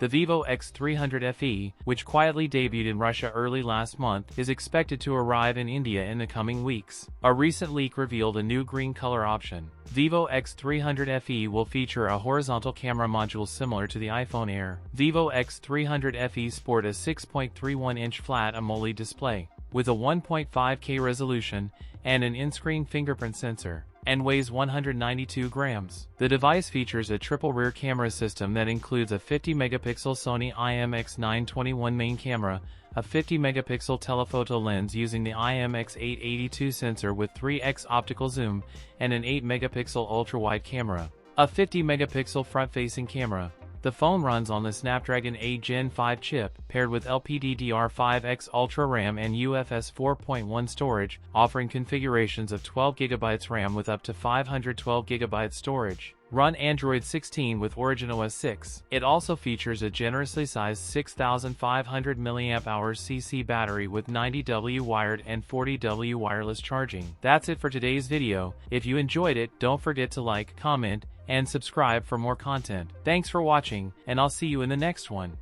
The Vivo X300 FE, which quietly debuted in Russia early last month, is expected to arrive in India in the coming weeks. A recent leak revealed a new green color option. Vivo X300 FE will feature a horizontal camera module similar to the iPhone Air. Vivo X300 FE sport a 6.31-inch flat AMOLED display, with a 1.5K resolution and an in-screen fingerprint sensor, and weighs 192 grams. The device features a triple rear camera system that includes a 50-megapixel Sony IMX921 main camera, a 50-megapixel telephoto lens using the IMX882 sensor with 3x optical zoom, and an 8-megapixel ultra-wide camera, a 50-megapixel front-facing camera. The phone runs on the Snapdragon 8 Gen 5 chip, paired with LPDDR5X Ultra RAM and UFS 4.1 storage, offering configurations of 12GB RAM with up to 512GB storage. Run Android 16 with Origin OS 6. It also features a generously sized 6500 mAh CC battery with 90W wired and 40W wireless charging. That's it for today's video. If you enjoyed it, don't forget to like, comment, and subscribe for more content. Thanks for watching, and I'll see you in the next one.